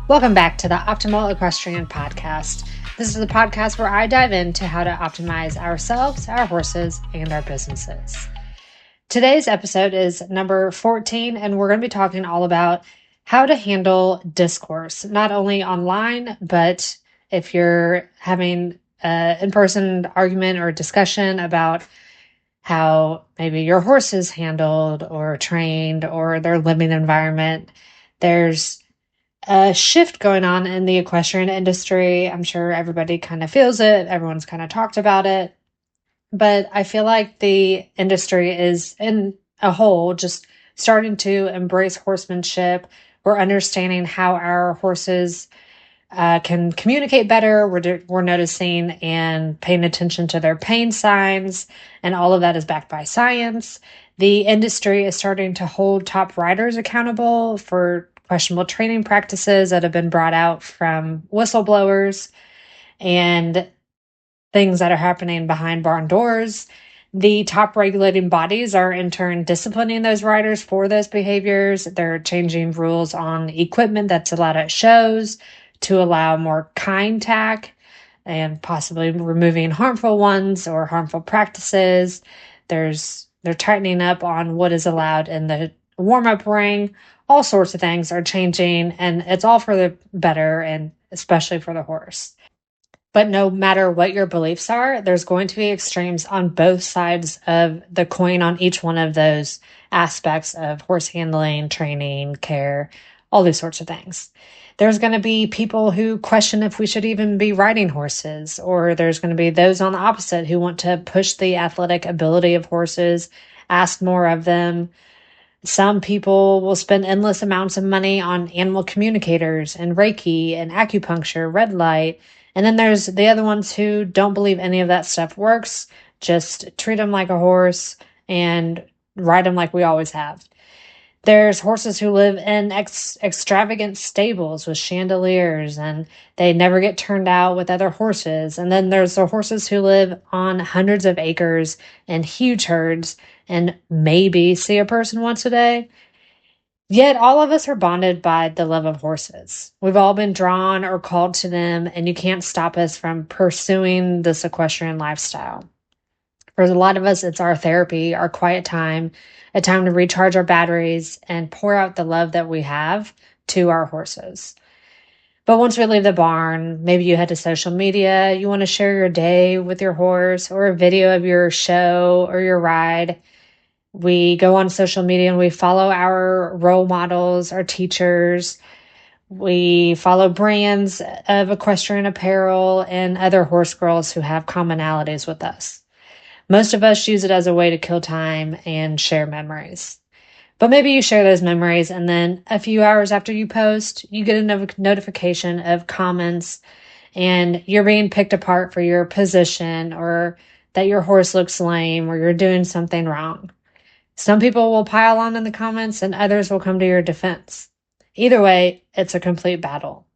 Welcome back to the Optimal Equestrian Podcast. This is the podcast where I dive into how to optimize ourselves, our horses, and our businesses. Today's episode is number 14, and we're going to be talking all about how to handle discourse, not only online, but if you're having an in-person argument or discussion about how maybe your horse is handled or trained or their living environment. There's a shift going on in the equestrian industry. I'm sure everybody kind of feels it. Everyone's kind of talked about it. But I feel like the industry is in a whole just starting to embrace horsemanship. We're understanding how our horses can communicate better. We're noticing and paying attention to their pain signs, and all of that is backed by science. The industry is starting to hold top riders accountable for questionable training practices that have been brought out from whistleblowers and things that are happening behind barn doors. The top regulating bodies are in turn disciplining those riders for those behaviors. They're changing rules on equipment that's allowed at shows to allow more kind tack and possibly removing harmful ones or harmful practices. They're tightening up on what is allowed in the warm-up ring. All sorts of things are changing, and it's all for the better, and especially for the horse. But no matter what your beliefs are, there's going to be extremes on both sides of the coin on each one of those aspects of horse handling, training, care, all these sorts of things. There's going to be people who question if we should even be riding horses, or there's going to be those on the opposite who want to push the athletic ability of horses, ask more of them. Some people will spend endless amounts of money on animal communicators and Reiki and acupuncture, red light. And then there's the other ones who don't believe any of that stuff works. Just treat them like a horse and ride them like we always have. There's horses who live in extravagant stables with chandeliers, and they never get turned out with other horses. And then there's the horses who live on hundreds of acres and huge herds and maybe see a person once a day. Yet all of us are bonded by the love of horses. We've all been drawn or called to them, and you can't stop us from pursuing this equestrian lifestyle. For a lot of us, it's our therapy, our quiet time, a time to recharge our batteries and pour out the love that we have to our horses. But once we leave the barn, maybe you head to social media, you want to share your day with your horse or a video of your show or your ride. We go on social media and we follow our role models, our teachers. We follow brands of equestrian apparel and other horse girls who have commonalities with us. Most of us use it as a way to kill time and share memories. But maybe you share those memories and then a few hours after you post, you get a notification of comments and you're being picked apart for your position or that your horse looks lame or you're doing something wrong. Some people will pile on in the comments and others will come to your defense. Either way, it's a complete battle.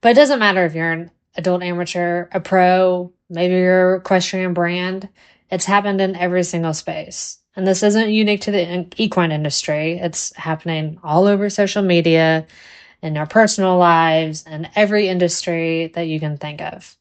But it doesn't matter if you're an adult amateur, a pro, maybe you're an equestrian brand. It's happened in every single space. And this isn't unique to the equine industry. It's happening all over social media, in our personal lives, and every industry that you can think of.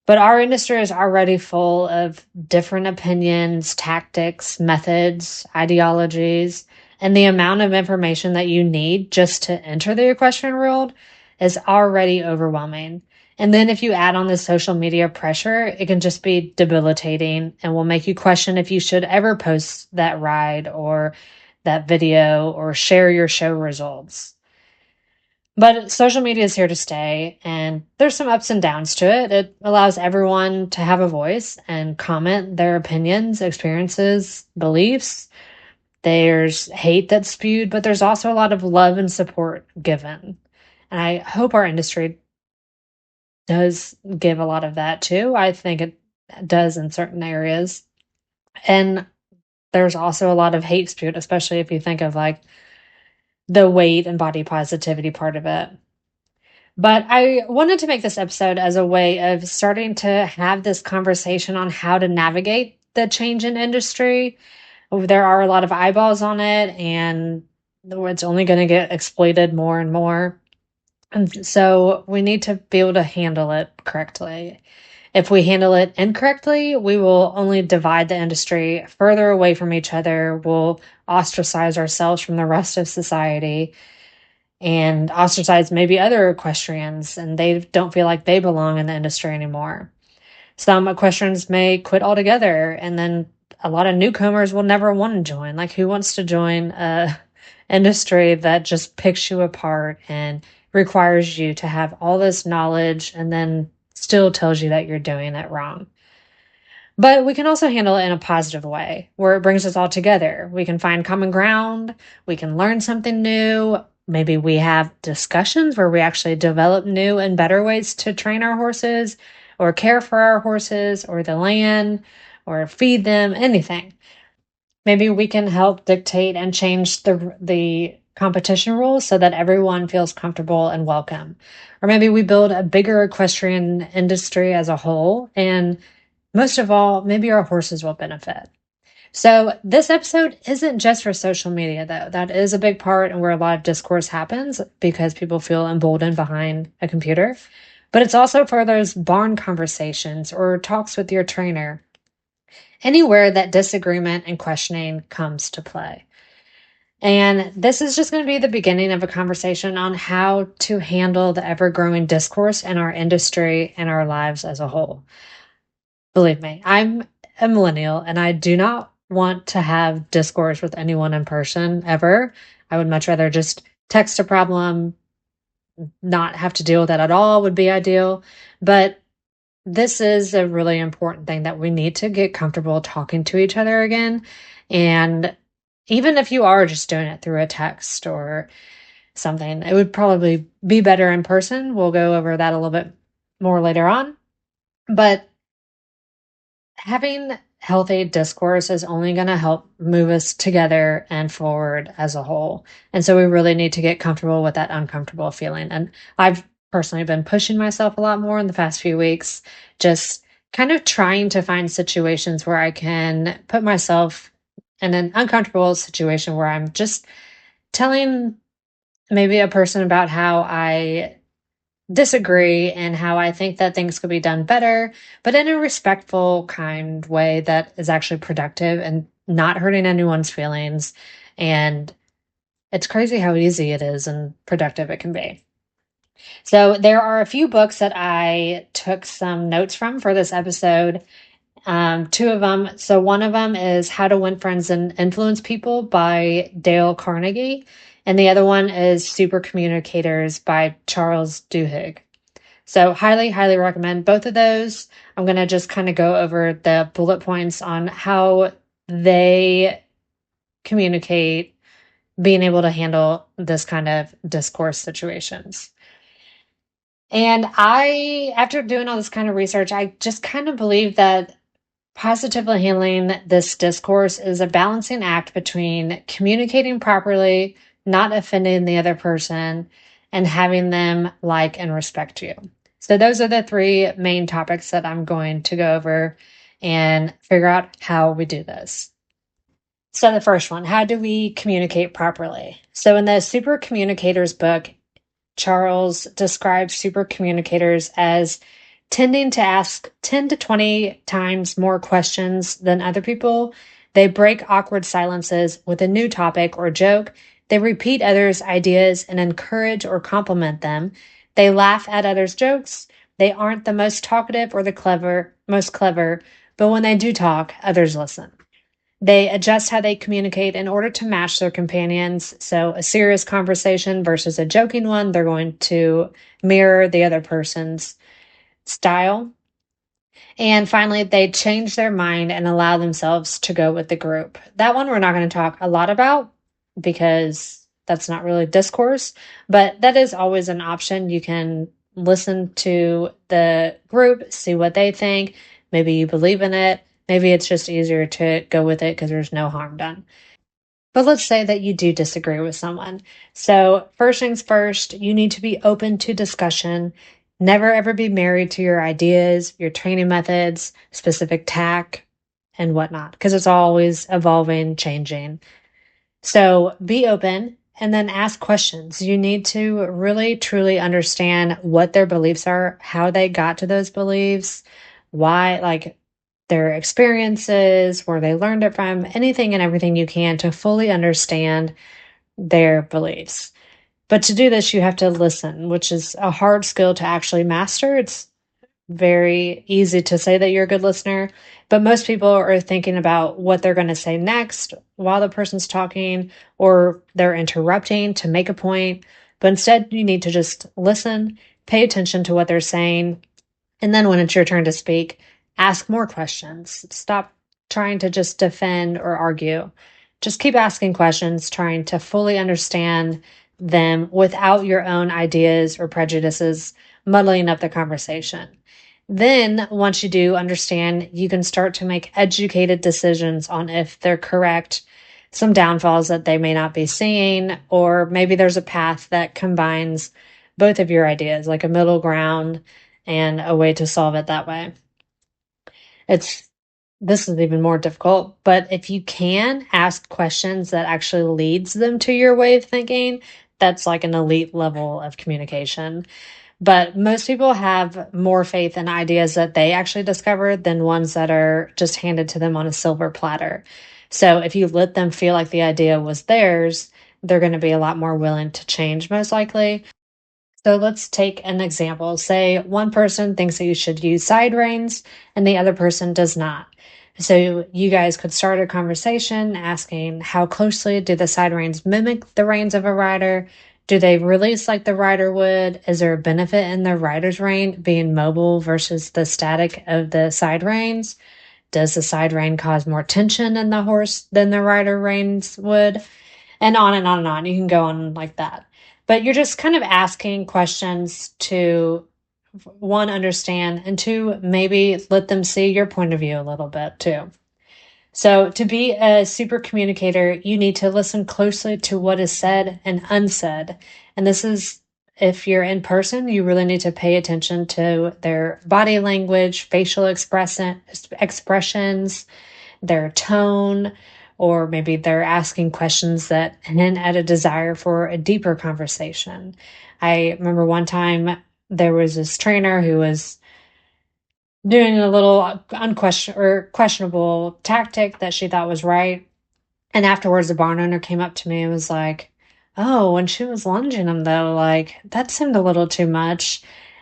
But our industry is already full of different opinions, tactics, methods, ideologies, and the amount of information that you need just to enter the equestrian world is already overwhelming. And then if you add on the social media pressure, it can just be debilitating and will make you question if you should ever post that ride or that video or share your show results. But social media is here to stay, and there's some ups and downs to it. It allows everyone to have a voice and comment their opinions, experiences, beliefs. There's hate that's spewed, but there's also a lot of love and support given. And I hope our industry does give a lot of that too. I think it does in certain areas. And there's also a lot of hate spewed, especially if you think of like the weight and body positivity part of it. But I wanted to make this episode as a way of starting to have this conversation on how to navigate the change in industry. There are a lot of eyeballs on it, and it's only going to get exploited more and more. And so we need to be able to handle it correctly. If we handle it incorrectly, we will only divide the industry further away from each other. We'll ostracize ourselves from the rest of society and ostracize maybe other equestrians, and they don't feel like they belong in the industry anymore. Some equestrians may quit altogether, and then a lot of newcomers will never want to join. Like, who wants to join a industry that just picks you apart and requires you to have all this knowledge and then still tells you that you're doing it wrong? But we can also handle it in a positive way where it brings us all together. We can find common ground. We can learn something new. Maybe we have discussions where we actually develop new and better ways to train our horses or care for our horses or the land or feed them, anything. Maybe we can help dictate and change the competition rules so that everyone feels comfortable and welcome. Or maybe we build a bigger equestrian industry as a whole, and most of all, maybe our horses will benefit. So this episode isn't just for social media, though. That is a big part and where a lot of discourse happens because people feel emboldened behind a computer. But it's also for those barn conversations or talks with your trainer, anywhere that disagreement and questioning comes to play. And this is just going to be the beginning of a conversation on how to handle the ever-growing discourse in our industry and our lives as a whole. Believe me, I'm a millennial and I do not want to have discourse with anyone in person ever. I would much rather just text a problem, not have to deal with that at all would be ideal. But this is a really important thing that we need to get comfortable talking to each other again. And even if you are just doing it through a text or something, it would probably be better in person. We'll go over that a little bit more later on. But having healthy discourse is only going to help move us together and forward as a whole. And so we really need to get comfortable with that uncomfortable feeling. And I've personally been pushing myself a lot more in the past few weeks, just kind of trying to find situations where I can put myself in an uncomfortable situation where I'm just telling maybe a person about how I disagree and how I think that things could be done better, but in a respectful, kind way that is actually productive and not hurting anyone's feelings. And it's crazy how easy it is and productive it can be. So there are a few books that I took some notes from for this episode. Two of them. So one of them is How to Win Friends and Influence People by Dale Carnegie. And the other one is Super Communicators by Charles Duhigg. So highly, highly recommend both of those. I'm going to just kind of go over the bullet points on how they communicate being able to handle this kind of discourse situations. And after doing all this kind of research, I just kind of believe that positively handling this discourse is a balancing act between communicating properly, not offending the other person, and having them like and respect you. So those are the three main topics that I'm going to go over and figure out how we do this. So the first one, how do we communicate properly? So in the Super Communicators book, Charles describes super communicators as tending to ask 10 to 20 times more questions than other people. They break awkward silences with a new topic or joke. They repeat others' ideas and encourage or compliment them. They laugh at others' jokes. They aren't the most talkative or the most clever, but when they do talk, others listen. They adjust how they communicate in order to match their companions. So a serious conversation versus a joking one, they're going to mirror the other person's style. And finally, they change their mind and allow themselves to go with the group. That one we're not going to talk a lot about because that's not really discourse, but that is always an option. You can listen to the group, see what they think. Maybe you believe in it. Maybe it's just easier to go with it because there's no harm done. But let's say that you do disagree with someone. So first things first, you need to be open to discussion. Never ever be married to your ideas, your training methods, specific tack, and whatnot, because it's always evolving, changing. So be open and then ask questions. You need to really truly understand what their beliefs are, how they got to those beliefs, why, like their experiences, where they learned it from, anything and everything you can to fully understand their beliefs. But to do this, you have to listen, which is a hard skill to actually master. It's very easy to say that you're a good listener, but most people are thinking about what they're going to say next while the person's talking, or they're interrupting to make a point. But instead, you need to just listen, pay attention to what they're saying, and then when it's your turn to speak, ask more questions. Stop trying to just defend or argue. Just keep asking questions, trying to fully understand them without your own ideas or prejudices muddling up the conversation. Then, once you do understand, you can start to make educated decisions on if they're correct, some downfalls that they may not be seeing, or maybe there's a path that combines both of your ideas, like a middle ground and a way to solve it that way. This is even more difficult, but if you can ask questions that actually leads them to your way of thinking, that's like an elite level of communication. But most people have more faith in ideas that they actually discovered than ones that are just handed to them on a silver platter. So if you let them feel like the idea was theirs, they're going to be a lot more willing to change, most likely. So let's take an example. Say one person thinks that you should use side reins and the other person does not. So you guys could start a conversation asking, how closely do the side reins mimic the reins of a rider? Do they release like the rider would? Is there a benefit in the rider's rein being mobile versus the static of the side reins? Does the side rein cause more tension in the horse than the rider reins would? And on and on and on. You can go on like that. But you're just kind of asking questions to, one, understand, and two, maybe let them see your point of view a little bit too. So to be a super communicator, you need to listen closely to what is said and unsaid. And this is, if you're in person, you really need to pay attention to their body language, facial expressions, their tone, or maybe they're asking questions that hint at a desire for a deeper conversation. I remember one time there was this trainer who was doing a little questionable tactic that she thought was right. And afterwards, the barn owner came up to me and was like, "Oh, when she was lunging him, though, like that seemed a little too much."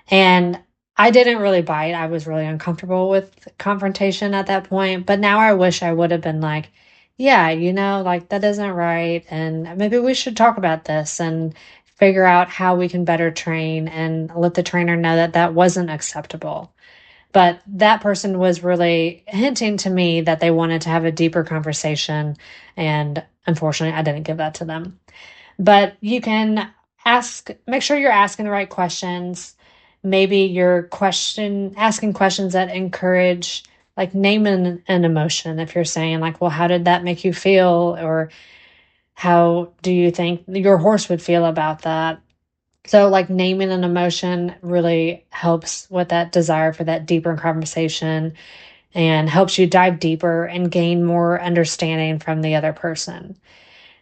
And I didn't really bite. I was really uncomfortable with confrontation at that point. But now I wish I would have been like, "Yeah, like that isn't right. And maybe we should talk about this and figure out how we can better train and let the trainer know that that wasn't acceptable." But that person was really hinting to me that they wanted to have a deeper conversation. And unfortunately, I didn't give that to them. But you can make sure you're asking the right questions. Maybe you're asking questions that encourage, like naming an emotion. If you're saying like, well, how did that make you feel? Or how do you think your horse would feel about that? So, like, naming an emotion really helps with that desire for that deeper conversation and helps you dive deeper and gain more understanding from the other person.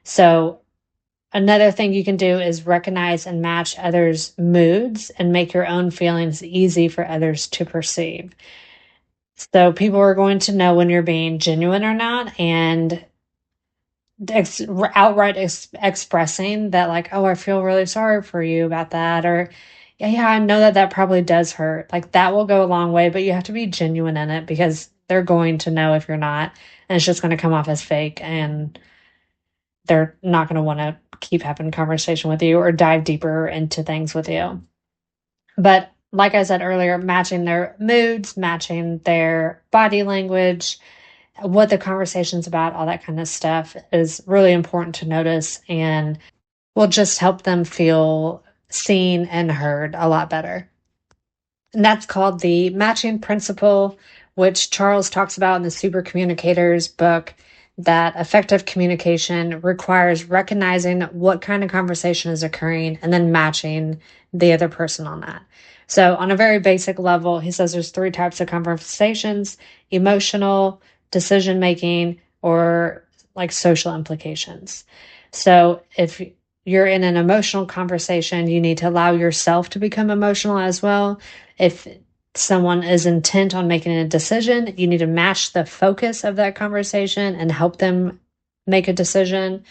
So, another thing you can do is recognize and match others' moods and make your own feelings easy for others to perceive. So, people are going to know when you're being genuine or not, and outright expressing that, like, oh, I feel really sorry for you about that, or yeah, I know that that probably does hurt, like that will go a long way. But you have to be genuine in it, because they're going to know if you're not, and it's just going to come off as fake, and they're not going to want to keep having conversation with you or dive deeper into things with you. But like I said earlier, matching their moods, matching their body language, what the conversation's about, all that kind of stuff is really important to notice, and will just help them feel seen and heard a lot better. And that's called the matching principle, which Charles talks about in the Super Communicators book, that effective communication requires recognizing what kind of conversation is occurring and then matching the other person on that. So on a very basic level, he says there's 3 types of conversations: emotional, decision making, or like social implications. So if you're in an emotional conversation, you need to allow yourself to become emotional as well. If someone is intent on making a decision, you need to match the focus of that conversation and help them make a decision.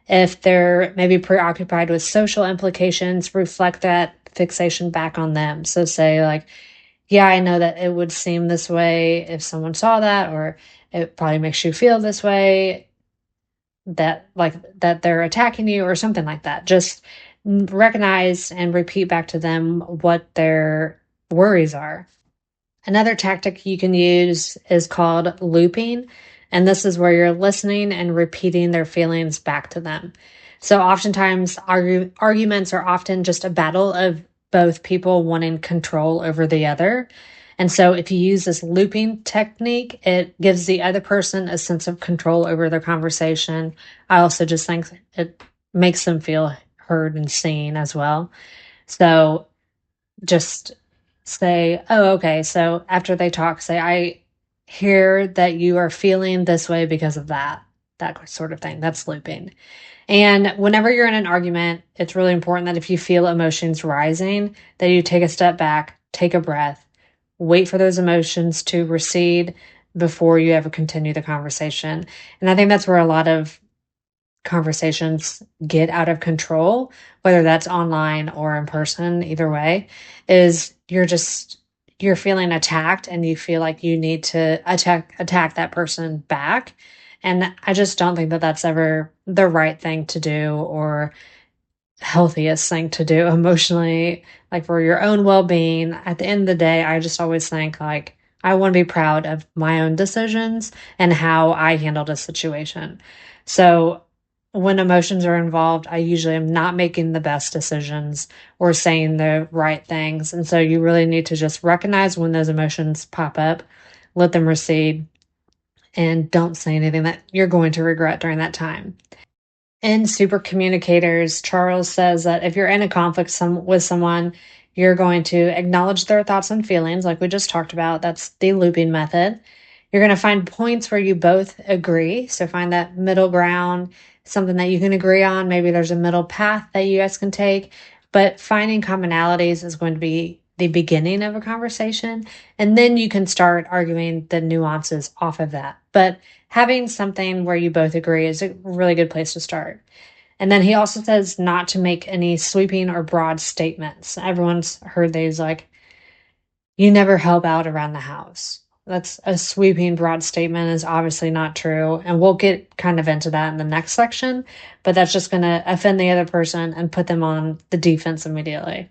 If they're maybe preoccupied with social implications, reflect that fixation back on them. So say like, yeah, I know that it would seem this way if someone saw that, or it probably makes you feel this way, that like that they're attacking you or something like that. Just recognize and repeat back to them what their worries are. Another tactic you can use is called looping, and this is where you're listening and repeating their feelings back to them. So oftentimes arguments are often just a battle of both people wanting control over the other. And so if you use this looping technique, it gives the other person a sense of control over their conversation. I also just think it makes them feel heard and seen as well. So just say, oh, okay. So after they talk, say, I hear that you are feeling this way because of that sort of thing. That's looping. And whenever you're in an argument, it's really important that if you feel emotions rising, that you take a step back, take a breath, wait for those emotions to recede before you ever continue the conversation. And I think that's where a lot of conversations get out of control, whether that's online or in person, either way, is you're feeling attacked and you feel like you need to attack that person back. And I just don't think that that's ever the right thing to do or healthiest thing to do emotionally, like for your own well-being. At the end of the day, I just always think like I want to be proud of my own decisions and how I handled a situation. So when emotions are involved, I usually am not making the best decisions or saying the right things. And so you really need to just recognize when those emotions pop up, let them recede, and don't say anything that you're going to regret during that time. In Super Communicators, Charles says that if you're in a conflict with someone, you're going to acknowledge their thoughts and feelings, like we just talked about. That's the looping method. You're going to find points where you both agree. So find that middle ground, something that you can agree on. Maybe there's a middle path that you guys can take, but finding commonalities is going to be the beginning of a conversation. And then you can start arguing the nuances off of that. But having something where you both agree is a really good place to start. And then he also says not to make any sweeping or broad statements. Everyone's heard these like, you never help out around the house. That's a sweeping, broad statement, is obviously not true. And we'll get kind of into that in the next section, but that's just going to offend the other person and put them on the defense immediately.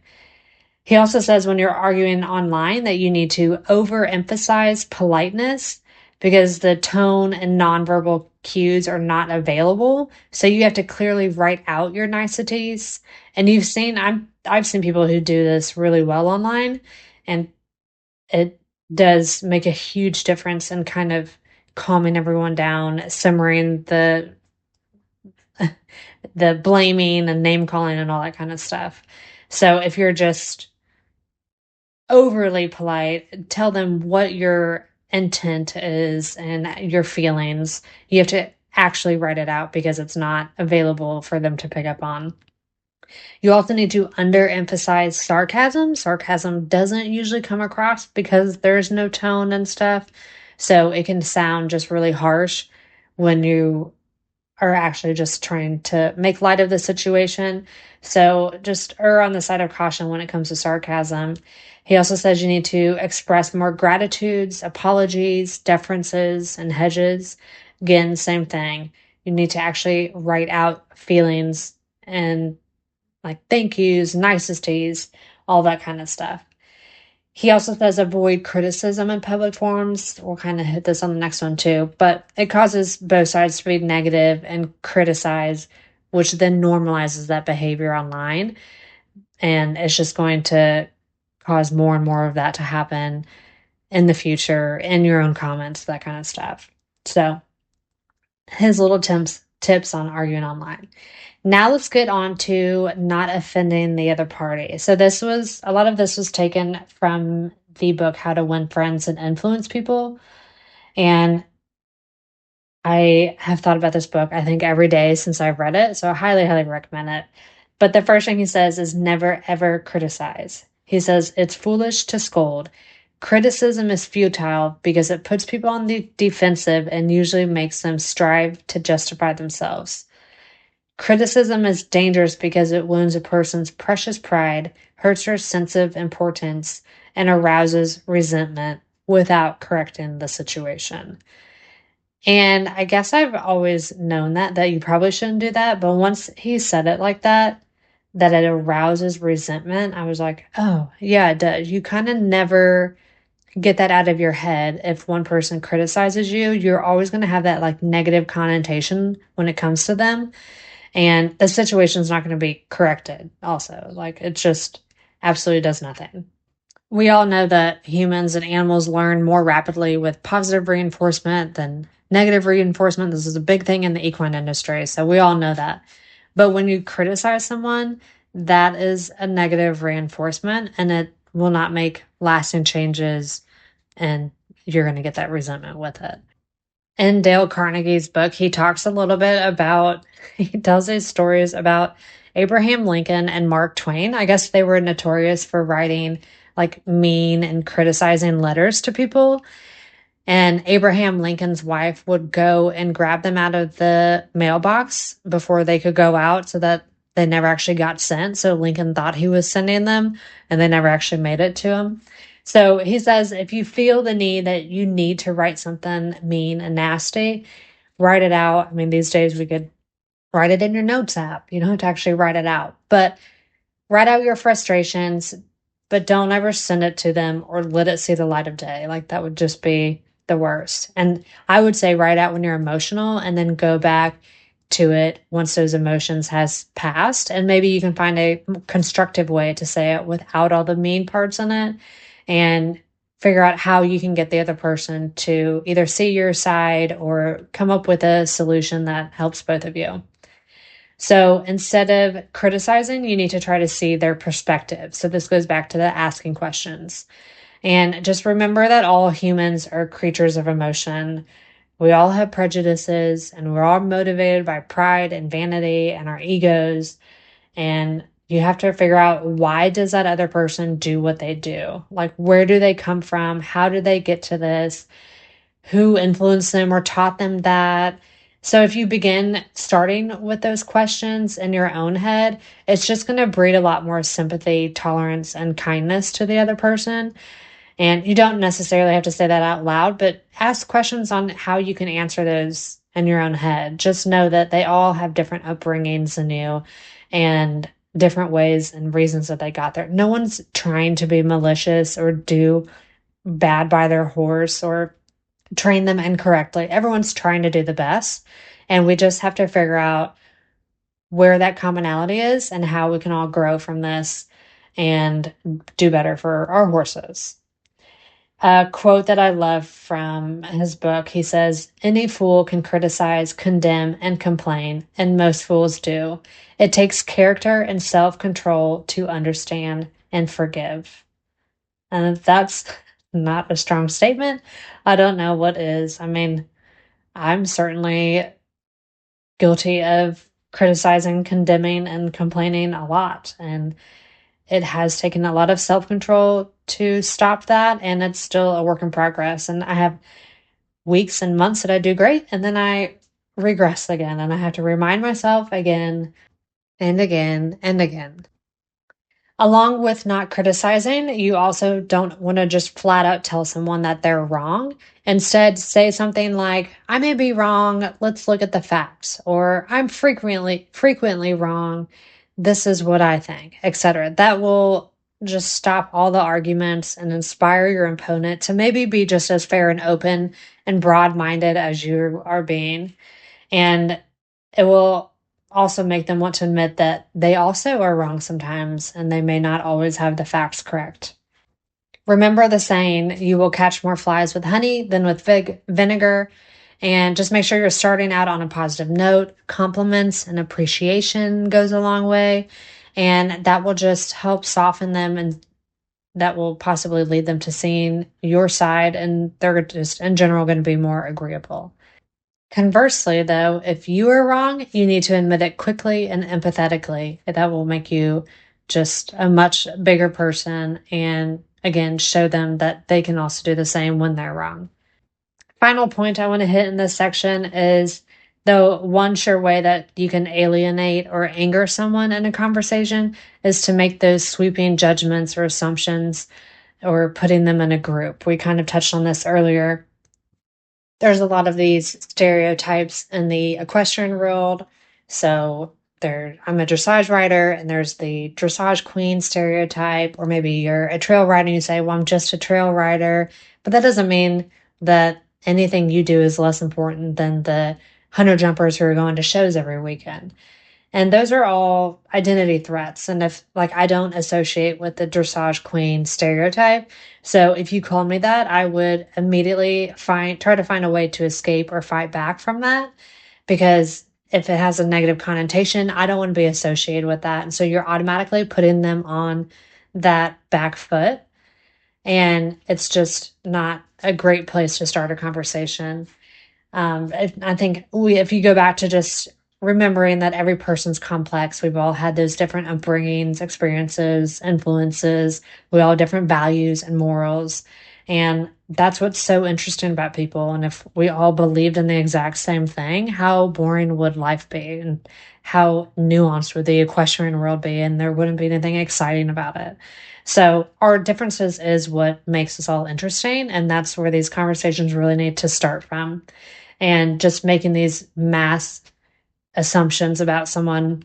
He also says when you're arguing online that you need to overemphasize politeness because the tone and nonverbal cues are not available. So you have to clearly write out your niceties. And I've seen people who do this really well online, and it does make a huge difference in kind of calming everyone down, simmering the blaming and name calling and all that kind of stuff. So if you're just overly polite, tell them what your intent is and your feelings. You have to actually write it out because it's not available for them to pick up on. You also need to underemphasize sarcasm. Sarcasm doesn't usually come across because there's no tone and stuff. So it can sound just really harsh when you are actually just trying to make light of the situation. So just err on the side of caution when it comes to sarcasm. He also says you need to express more gratitudes, apologies, deferences, and hedges. Again, same thing. You need to actually write out feelings and like thank yous, niceties, all that kind of stuff. He also says avoid criticism in public forums. We'll kind of hit this on the next one too, but it causes both sides to be negative and criticize, which then normalizes that behavior online. And it's just going to cause more and more of that to happen in the future in your own comments, that kind of stuff. So his little tips on arguing online. Now let's get on to not offending the other party. So a lot of this was taken from the book, How to Win Friends and Influence People. And I have thought about this book, I think, every day since I've read it, so I highly, highly recommend it. But the first thing he says is never, ever criticize. He says it's foolish to scold. Criticism is futile because it puts people on the defensive and usually makes them strive to justify themselves. Criticism is dangerous because it wounds a person's precious pride, hurts their sense of importance, and arouses resentment without correcting the situation. And I guess I've always known that you probably shouldn't do that. But once he said it like that it arouses resentment, I was like, oh, yeah, it does. You kind of never get that out of your head. If one person criticizes you, you're always going to have that like negative connotation when it comes to them. And the situation's not going to be corrected, also. Like, it just absolutely does nothing. We all know that humans and animals learn more rapidly with positive reinforcement than negative reinforcement. This is a big thing in the equine industry, so we all know that. But when you criticize someone, that is a negative reinforcement and it will not make lasting changes, and you're going to get that resentment with it. In Dale Carnegie's book, he talks a little bit about, he tells these stories about Abraham Lincoln and Mark Twain. I guess they were notorious for writing like mean and criticizing letters to people. And Abraham Lincoln's wife would go and grab them out of the mailbox before they could go out so that they never actually got sent. So Lincoln thought he was sending them and they never actually made it to him. So he says, if you feel the need that you need to write something mean and nasty, write it out. I mean, these days we could write it in your notes app. You don't have to actually write it out, but write out your frustrations, but don't ever send it to them or let it see the light of day. Like, that would just be the worst. And I would say write out when you're emotional and then go back to it once those emotions has passed. And maybe you can find a constructive way to say it without all the mean parts in it, and figure out how you can get the other person to either see your side or come up with a solution that helps both of you. So instead of criticizing, you need to try to see their perspective. So this goes back to the asking questions. And just remember that all humans are creatures of emotion. We all have prejudices and we're all motivated by pride and vanity and our egos. And you have to figure out, why does that other person do what they do? Like, where do they come from? How did they get to this? Who influenced them or taught them that? So if you begin starting with those questions in your own head, it's just going to breed a lot more sympathy, tolerance, and kindness to the other person. And you don't necessarily have to say that out loud, but ask questions on how you can answer those in your own head. Just know that they all have different upbringings than you and different ways and reasons that they got there. No one's trying to be malicious or do bad by their horse or train them incorrectly. Everyone's trying to do the best. And we just have to figure out where that commonality is and how we can all grow from this and do better for our horses. A quote that I love from his book, he says, any fool can criticize, condemn, and complain, and most fools do. It takes character and self-control to understand and forgive. And if that's not a strong statement, I don't know what is. I mean, I'm certainly guilty of criticizing, condemning, and complaining a lot. And it has taken a lot of self-control to stop that, and it's still a work in progress. And I have weeks and months that I do great, and then I regress again, and I have to remind myself again and again and again. Along with not criticizing, you also don't want to just flat out tell someone that they're wrong. Instead, say something like, I may be wrong, let's look at the facts, or I'm frequently wrong, this is what I think, etc. That will just stop all the arguments and inspire your opponent to maybe be just as fair and open and broad-minded as you are being. And it will also make them want to admit that they also are wrong sometimes and they may not always have the facts correct. Remember the saying, you will catch more flies with honey than with vinegar. And just make sure you're starting out on a positive note. Compliments and appreciation goes a long way. And that will just help soften them, and that will possibly lead them to seeing your side, and they're just in general going to be more agreeable. Conversely, though, if you are wrong, you need to admit it quickly and empathetically. That will make you just a much bigger person and, again, show them that they can also do the same when they're wrong. Final point I want to hit in this section is the one sure way that you can alienate or anger someone in a conversation is to make those sweeping judgments or assumptions or putting them in a group. We kind of touched on this earlier. There's a lot of these stereotypes in the equestrian world. So I'm a dressage rider, and there's the dressage queen stereotype, or maybe you're a trail rider and you say, well, I'm just a trail rider. But that doesn't mean that anything you do is less important than the 100 jumpers who are going to shows every weekend. And those are all identity threats. And if, like, I don't associate with the dressage queen stereotype. So if you called me that, I would immediately try to find a way to escape or fight back from that. Because if it has a negative connotation, I don't want to be associated with that. And so you're automatically putting them on that back foot. And it's just not a great place to start a conversation. I think if you go back to just remembering that every person's complex, we've all had those different upbringings, experiences, influences, we all have different values and morals. And that's what's so interesting about people. And if we all believed in the exact same thing, how boring would life be? And how nuanced would the equestrian world be? And there wouldn't be anything exciting about it. So our differences is what makes us all interesting. And that's where these conversations really need to start from. And just making these mass assumptions about someone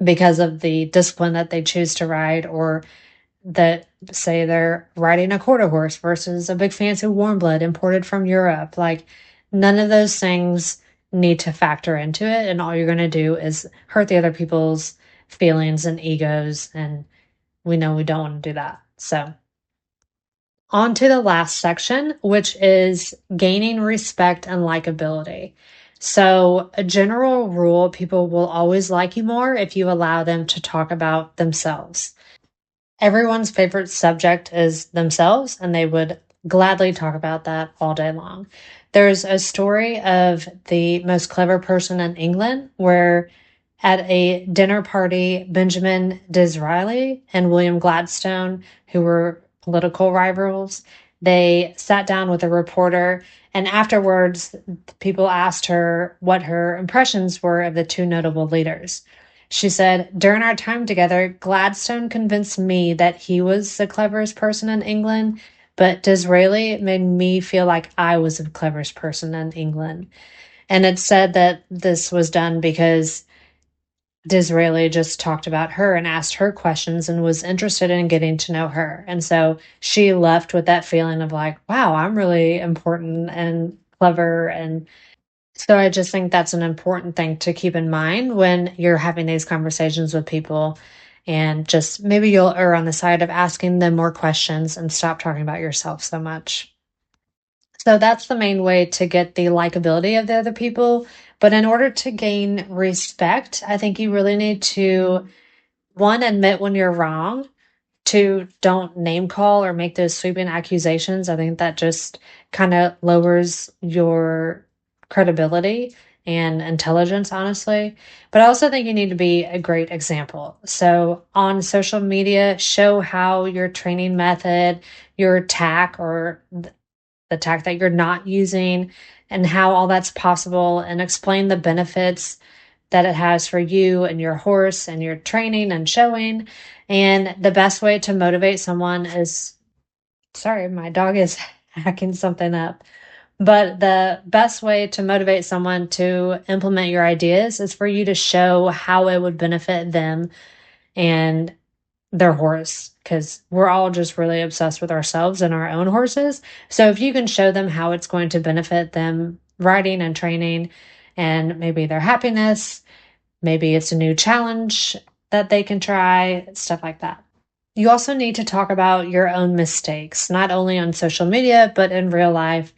because of the discipline that they choose to ride, or that say they're riding a quarter horse versus a big fancy warm blood imported from Europe. Like, none of those things need to factor into it. And all you're going to do is hurt the other people's feelings and egos. And we know we don't want to do that. So on to the last section, which is gaining respect and likability. So, a general rule, people will always like you more if you allow them to talk about themselves. Everyone's favorite subject is themselves, and they would gladly talk about that all day long. There's a story of the most clever person in England where at a dinner party, Benjamin Disraeli and William Gladstone, who were political rivals, they sat down with a reporter, and afterwards, people asked her what her impressions were of the two notable leaders. She said, during our time together, Gladstone convinced me that he was the cleverest person in England, but Disraeli made me feel like I was the cleverest person in England. And it said that this was done because Disraeli just talked about her and asked her questions and was interested in getting to know her. And so she left with that feeling of like, wow, I'm really important and clever. And so I just think that's an important thing to keep in mind when you're having these conversations with people. And just maybe you'll err on the side of asking them more questions and stop talking about yourself so much. So that's the main way to get the likability of the other people. But in order to gain respect, I think you really need to, one, admit when you're wrong. Two, don't name call or make those sweeping accusations. I think that just kind of lowers your credibility and intelligence, honestly. But I also think you need to be a great example. So on social media, show how your training method, your tack, or the tack that you're not using, and how all that's possible, and explain the benefits that it has for you and your horse and your training and showing. And the best way to motivate someone is, sorry, my dog is hacking something up. But the best way to motivate someone to implement your ideas is for you to show how it would benefit them and their horse, because we're all just really obsessed with ourselves and our own horses. So if you can show them how it's going to benefit them riding and training, and maybe their happiness, maybe it's a new challenge that they can try, stuff like that. You also need to talk about your own mistakes, not only on social media, but in real life.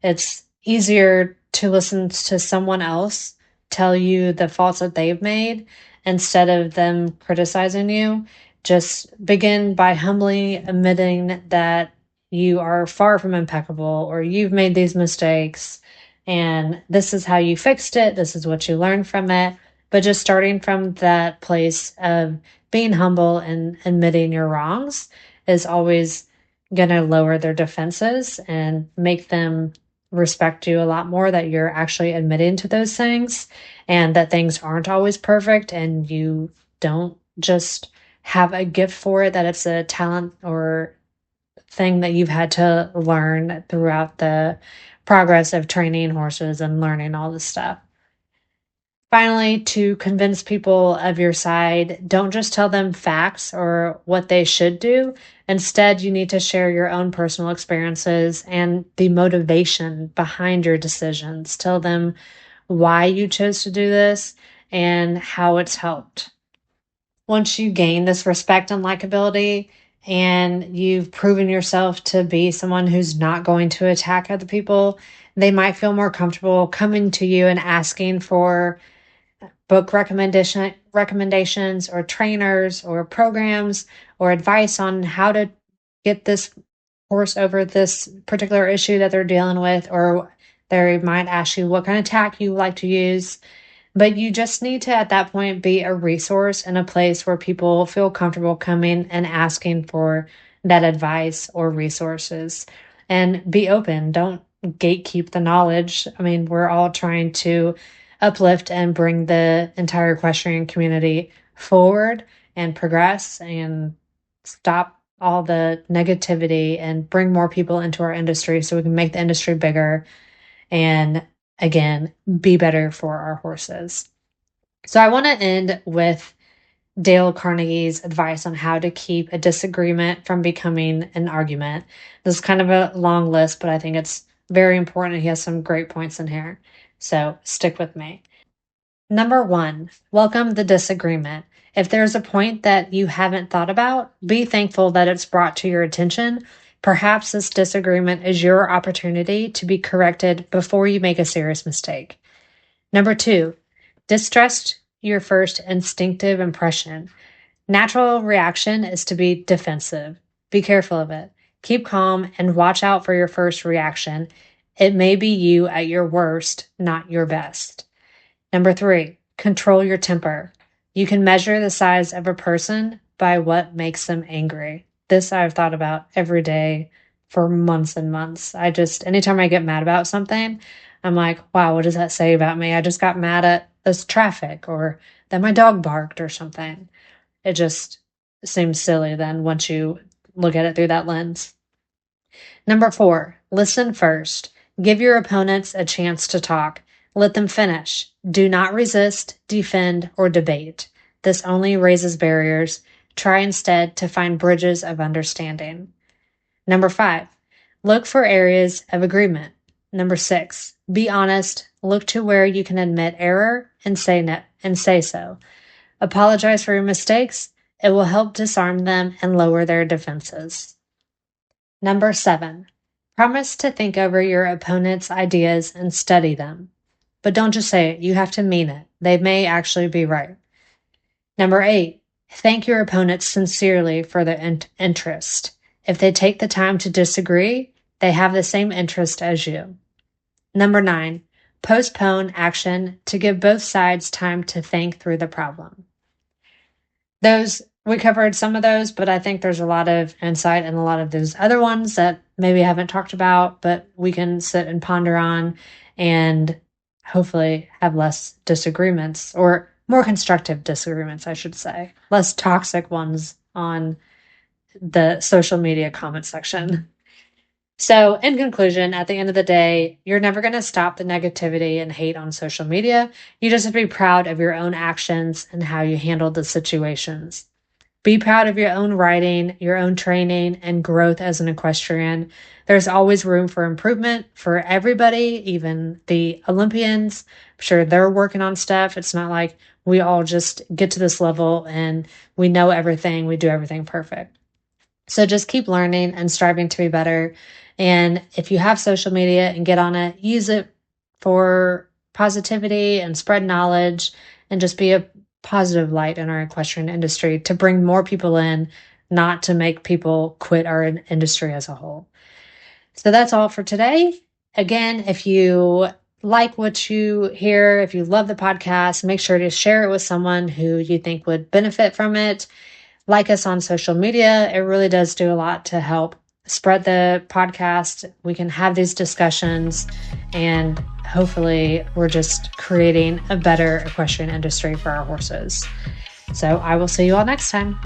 It's easier to listen to someone else tell you the faults that they've made instead of them criticizing you. Just begin by humbly admitting that you are far from impeccable, or you've made these mistakes, and this is how you fixed it. This is what you learned from it. But just starting from that place of being humble and admitting your wrongs is always going to lower their defenses and make them respect you a lot more, that you're actually admitting to those things and that things aren't always perfect and you don't just have a gift for it, that it's a talent or thing that you've had to learn throughout the progress of training horses and learning all this stuff. Finally, to convince people of your side, don't just tell them facts or what they should do. Instead, you need to share your own personal experiences and the motivation behind your decisions. Tell them why you chose to do this and how it's helped. Once you gain this respect and likability, and you've proven yourself to be someone who's not going to attack other people, they might feel more comfortable coming to you and asking for book recommendations or trainers or programs or advice on how to get this horse over this particular issue that they're dealing with, or they might ask you what kind of tack you like to use. But you just need to, at that point, be a resource and a place where people feel comfortable coming and asking for that advice or resources. And be open. Don't gatekeep the knowledge. I mean, we're all trying to uplift and bring the entire equestrian community forward and progress and stop all the negativity and bring more people into our industry so we can make the industry bigger and, again, be better for our horses. So I want to end with Dale Carnegie's advice on how to keep a disagreement from becoming an argument. This is kind of a long list, but I think it's very important. He has some great points in here. So stick with me. Number 1, welcome the disagreement. If there's a point that you haven't thought about, be thankful that it's brought to your attention. Perhaps this disagreement is your opportunity to be corrected before you make a serious mistake. Number 2, distrust your first instinctive impression. Natural reaction is to be defensive. Be careful of it. Keep calm and watch out for your first reaction. It may be you at your worst, not your best. Number 3, control your temper. You can measure the size of a person by what makes them angry. This I've thought about every day for months and months. Anytime I get mad about something, I'm like, wow, what does that say about me? I just got mad at this traffic or that my dog barked or something. It just seems silly then once you look at it through that lens. Number 4, listen first. Give your opponents a chance to talk. Let them finish. Do not resist, defend, or debate. This only raises barriers. Try instead to find bridges of understanding. Number 5, look for areas of agreement. Number 6, be honest. Look to where you can admit error and say so. Apologize for your mistakes. It will help disarm them and lower their defenses. Number 7, promise to think over your opponent's ideas and study them. But don't just say it. You have to mean it. They may actually be right. Number 8, thank your opponent sincerely for their interest. If they take the time to disagree, they have the same interest as you. Number 9, postpone action to give both sides time to think through the problem. We covered some of those, but I think there's a lot of insight in a lot of those other ones that maybe I haven't talked about, but we can sit and ponder on and hopefully have less disagreements, or more constructive disagreements, I should say. Less toxic ones on the social media comment section. So in conclusion, at the end of the day, you're never going to stop the negativity and hate on social media. You just have to be proud of your own actions and how you handled the situations. Be proud of your own riding, your own training, and growth as an equestrian. There's always room for improvement for everybody, even the Olympians. I'm sure they're working on stuff. It's not like we all just get to this level and we know everything, we do everything perfect. So just keep learning and striving to be better. And if you have social media and get on it, use it for positivity and spread knowledge and just be a positive light in our equestrian industry to bring more people in, not to make people quit our industry as a whole. So that's all for today. Again, if you like what you hear, if you love the podcast, make sure to share it with someone who you think would benefit from it. Like us on social media. It really does do a lot to help spread the podcast. We can have these discussions, and hopefully we're just creating a better equestrian industry for our horses. So I will see you all next time.